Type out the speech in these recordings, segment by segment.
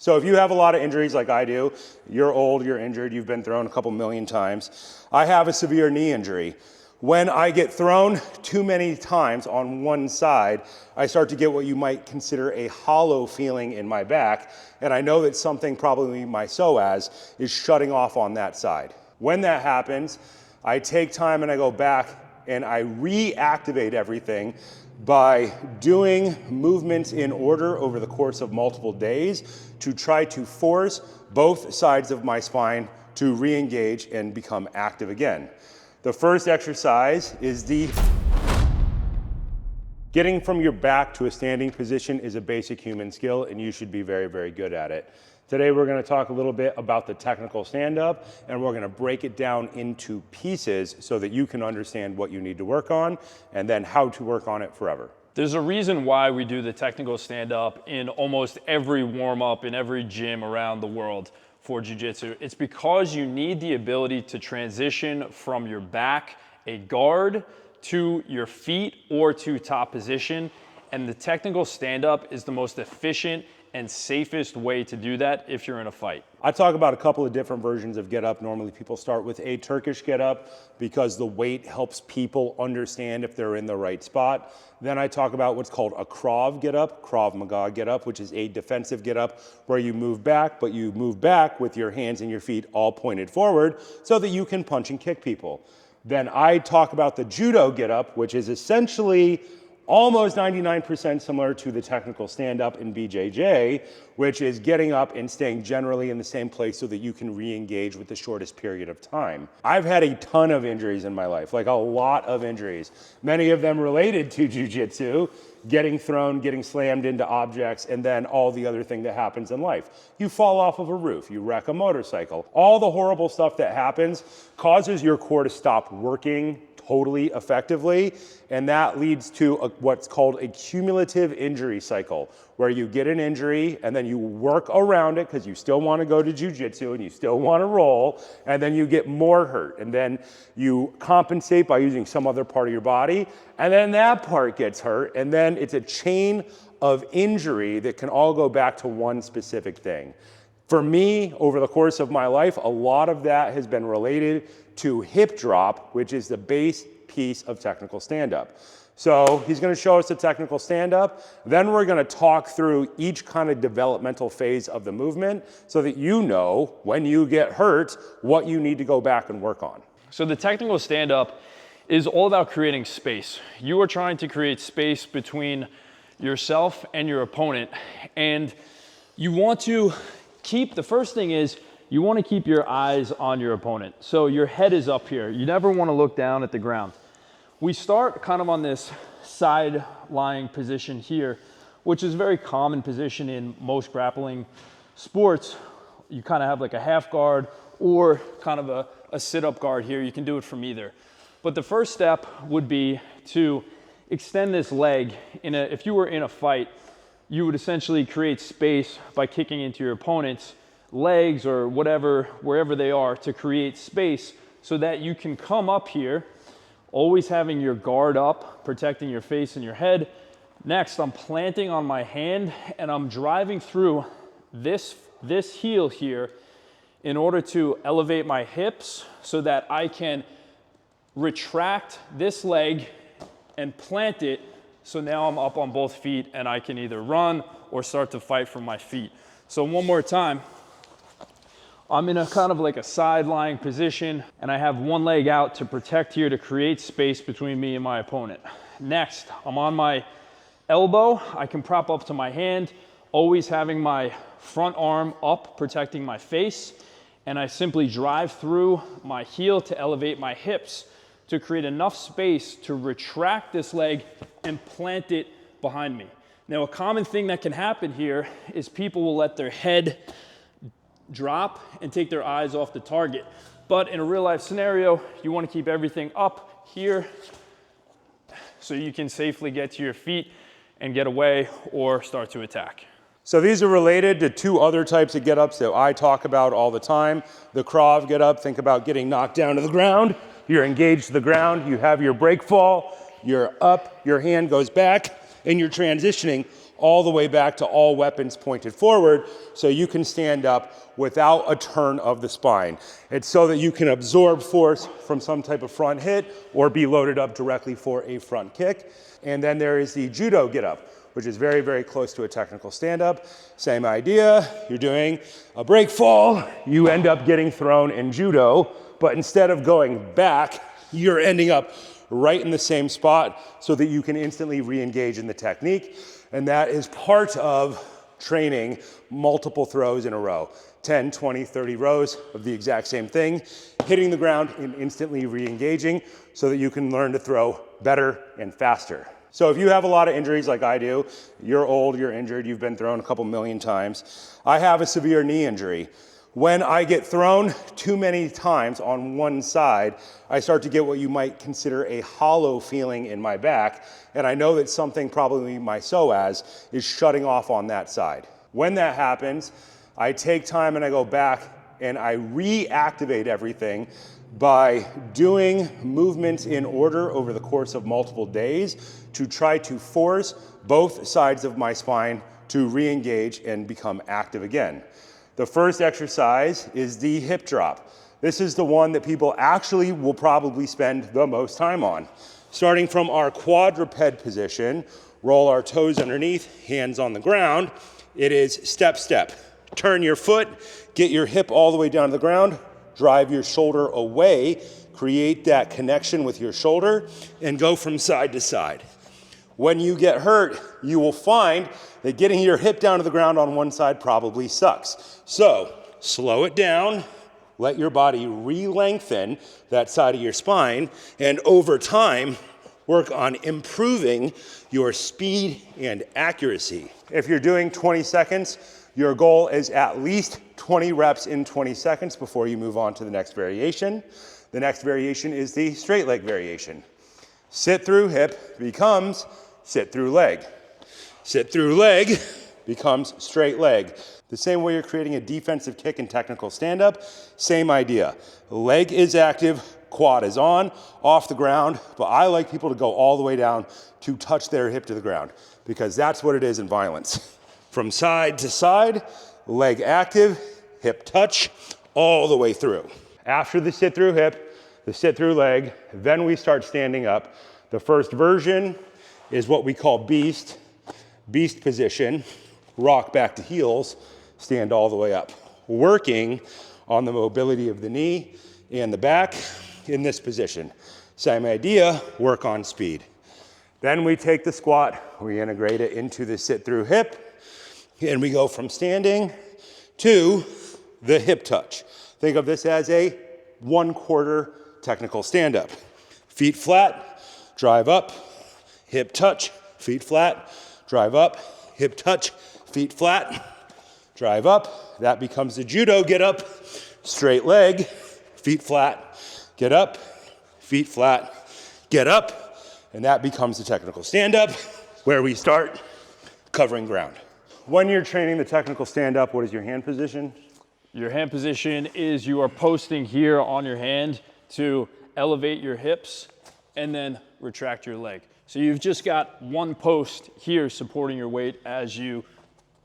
So if you have a lot of injuries like I do, you're old, you're injured, you've been thrown a couple million times. I have a severe knee injury. When I get thrown too many times on one side, I start to get what you might consider a hollow feeling in my back, and I know that something, probably my psoas, is shutting off on that side. When that happens, I take time and I go back and I reactivate everything by doing movements in order over the course of multiple days to try to force both sides of my spine to re-engage and become active again. The first exercise is getting from your back to a standing position is a basic human skill, and you should be very, very good at it. Today we're going to talk a little bit about the technical stand-up, and we're going to break it down into pieces so that you can understand what you need to work on and then how to work on it forever. There's a reason why we do the technical stand-up in almost every warm-up in every gym around the world for jiu-jitsu. It's because you need the ability to transition from your back, a guard, to your feet or to top position, and the technical stand-up is the most efficient and safest way to do that if you're in a fight. I talk about a couple of different versions of get up. Normally people start with a Turkish get up because the weight helps people understand if they're in the right spot. Then I talk about what's called a Krav get up, Krav Maga get up, which is a defensive get up where you move back, but you move back with your hands and your feet all pointed forward so that you can punch and kick people. Then I talk about the Judo get up, which is essentially almost 99% similar to the technical stand-up in BJJ, which is getting up and staying generally in the same place so that you can re-engage with the shortest period of time. I've had a ton of injuries in my life, like a lot of injuries, many of them related to jiu-jitsu, getting thrown, getting slammed into objects, and then all the other thing that happens in life. You fall off of a roof, you wreck a motorcycle. All the horrible stuff that happens causes your core to stop working totally effectively, and that leads to what's called a cumulative injury cycle, where you get an injury and then you work around it because you still want to go to jiu-jitsu and you still want to roll, and then you get more hurt, and then you compensate by using some other part of your body, and then that part gets hurt, and then it's a chain of injury that can all go back to one specific thing. For me, over the course of my life, a lot of that has been related to hip drop, which is the base piece of technical stand-up. So he's going to show us the technical stand-up. Then we're going to talk through each kind of developmental phase of the movement so that you know when you get hurt what you need to go back and work on. So the technical stand-up is all about creating space. You are trying to create space between yourself and your opponent, and you want to the first thing is you want to keep your eyes on your opponent. So your head is up here. You never want to look down at the ground. We start kind of on this side lying position here, which is a very common position in most grappling sports. You kind of have like a half guard or kind of a sit-up guard here. You can do it from either. But the first step would be to extend this leg. If you were in a fight, you would essentially create space by kicking into your opponent's legs or whatever, wherever they are, to create space so that you can come up here, always having your guard up, protecting your face and your head. Next, I'm planting on my hand and I'm driving through this heel here in order to elevate my hips so that I can retract this leg and plant it. So now I'm up on both feet and I can either run or start to fight from my feet. So one more time. I'm in a kind of like a side lying position and I have one leg out to protect here to create space between me and my opponent. Next, I'm on my elbow. I can prop up to my hand, always having my front arm up, protecting my face. And I simply drive through my heel to elevate my hips to create enough space to retract this leg and plant it behind me. Now, a common thing that can happen here is people will let their head drop and take their eyes off the target. But in a real life scenario, you want to keep everything up here so you can safely get to your feet and get away or start to attack. So these are related to two other types of get-ups that I talk about all the time. The Krav get-up, think about getting knocked down to the ground. You're engaged to the ground, you have your break fall, you're up, your hand goes back, and you're transitioning all the way back to all weapons pointed forward so you can stand up without a turn of the spine. It's so that you can absorb force from some type of front hit or be loaded up directly for a front kick. And then there is the judo get up, which is very, very close to a technical stand-up. Same idea, you're doing a break fall, you end up getting thrown in judo, but instead of going back, you're ending up right in the same spot so that you can instantly re-engage in the technique. And that is part of training multiple throws in a row. 10, 20, 30 rows of the exact same thing, hitting the ground and instantly re-engaging so that you can learn to throw better and faster. So if you have a lot of injuries like I do, you're old, you're injured, you've been thrown a couple million times. I have a severe knee injury. When I get thrown too many times on one side, I start to get what you might consider a hollow feeling in my back, and I know that something, probably my psoas, is shutting off on that side. When that happens, I take time and I go back and I reactivate everything by doing movements in order over the course of multiple days to try to force both sides of my spine to re-engage and become active again. The first exercise is the hip drop. This is the one that people actually will probably spend the most time on. Starting from our quadruped position, roll our toes underneath, hands on the ground. It is step, step. Turn your foot, get your hip all the way down to the ground, drive your shoulder away, create that connection with your shoulder, and go from side to side. When you get hurt, you will find that getting your hip down to the ground on one side probably sucks. So slow it down, let your body re-lengthen that side of your spine, and over time, work on improving your speed and accuracy. If you're doing 20 seconds, your goal is at least 20 reps in 20 seconds before you move on to the next variation. The next variation is the straight leg variation. Sit through hip becomes sit through leg. Sit through leg becomes straight leg. The same way you're creating a defensive kick and technical stand-up, same idea. Leg is active, quad is on, off the ground, but I like people to go all the way down to touch their hip to the ground because that's what it is in violence. From side to side, leg active, hip touch, all the way through. After the sit through hip, the sit through leg, then we start standing up. The first version is what we call beast position, rock back to heels, stand all the way up. Working on the mobility of the knee and the back in this position. Same idea, work on speed. Then we take the squat, we integrate it into the sit through hip, and we go from standing to the hip touch. Think of this as a 1/4 technical stand-up. Feet flat, drive up, hip touch, feet flat, drive up, hip touch, feet flat, drive up. That becomes the judo get up, straight leg, feet flat, get up, feet flat, get up, and that becomes the technical stand-up where we start covering ground. When you're training the technical stand-up, what is your hand position? Your hand position is you are posting here on your hand to elevate your hips and then retract your leg. So you've just got one post here supporting your weight as you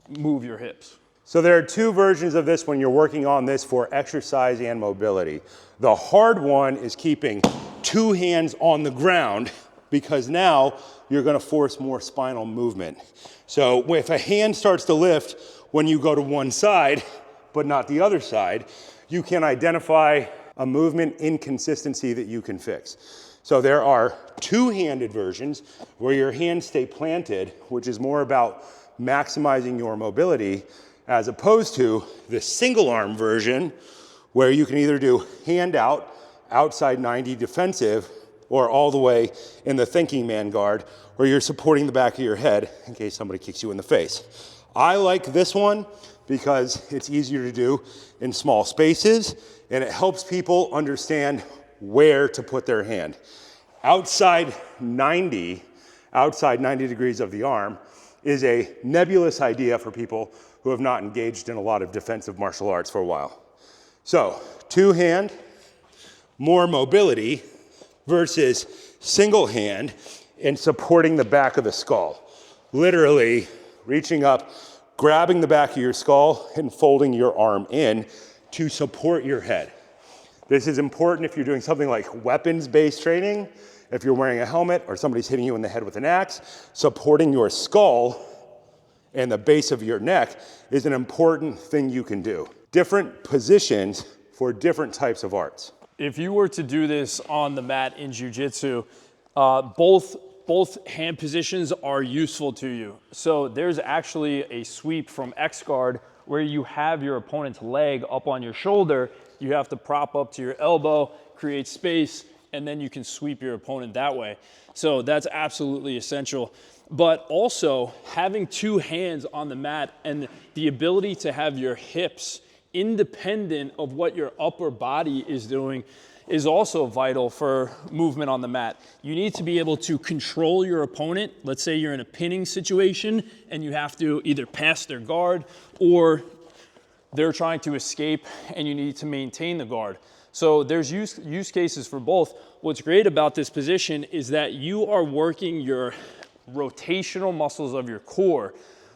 move your hips. So there are two versions of this when you're working on this for exercise and mobility. The hard one is keeping two hands on the ground because now you're gonna force more spinal movement. So if a hand starts to lift when you go to one side, but not the other side, you can identify a movement inconsistency that you can fix. So there are two-handed versions where your hands stay planted, which is more about maximizing your mobility, as opposed to the single arm version where you can either do hand out, outside 90 defensive, or all the way in the thinking man guard where you're supporting the back of your head in case somebody kicks you in the face. I like this one because it's easier to do in small spaces and it helps people understand where to put their hand. Outside 90 degrees of the arm is a nebulous idea for people who have not engaged in a lot of defensive martial arts for a while. So, two hand, more mobility versus single hand and supporting the back of the skull. Literally reaching up, grabbing the back of your skull and folding your arm in to support your head. This is important if you're doing something like weapons-based training, if you're wearing a helmet or somebody's hitting you in the head with an axe. Supporting your skull and the base of your neck is an important thing you can do. Different positions for different types of arts. If you were to do this on the mat in jiu-jitsu, both hand positions are useful to you. So there's actually a sweep from X guard where you have your opponent's leg up on your shoulder. You have to prop up to your elbow, create space, and then you can sweep your opponent that way. So that's absolutely essential. But also having two hands on the mat and the ability to have your hips independent of what your upper body is doing is also vital for movement on the mat. You need to be able to control your opponent. Let's say you're in a pinning situation and you have to either pass their guard or they're trying to escape and you need to maintain the guard. So there's use cases for both. What's great about this position is that you are working your rotational muscles of your core,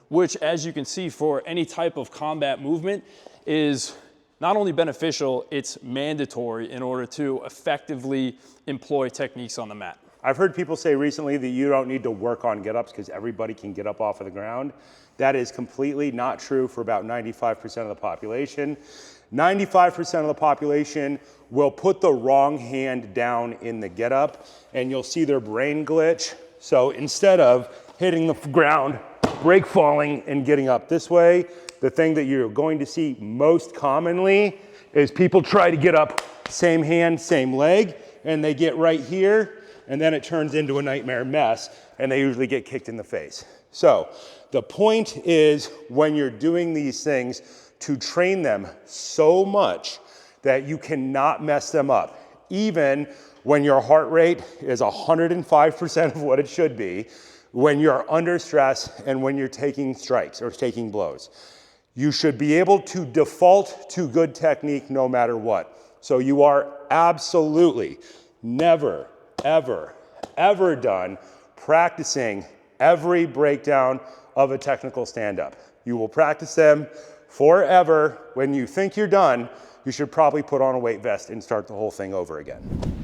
which, as you can see, for any type of combat movement is not only beneficial, it's mandatory in order to effectively employ techniques on the mat. I've heard people say recently that you don't need to work on get-ups because everybody can get up off of the ground. That is completely not true for about 95% of the population. 95% of the population will put the wrong hand down in the get-up and you'll see their brain glitch. So instead of hitting the ground, break falling and getting up this way, the thing that you're going to see most commonly is people try to get up same hand, same leg, and they get right here, and then it turns into a nightmare mess, and they usually get kicked in the face. So the point is, when you're doing these things, to train them so much that you cannot mess them up, even when your heart rate is 105% of what it should be, when you're under stress, and when you're taking strikes or taking blows. You should be able to default to good technique no matter what. So you are absolutely never, ever, ever done practicing every breakdown of a technical stand-up. You will practice them forever. When you think you're done, you should probably put on a weight vest and start the whole thing over again.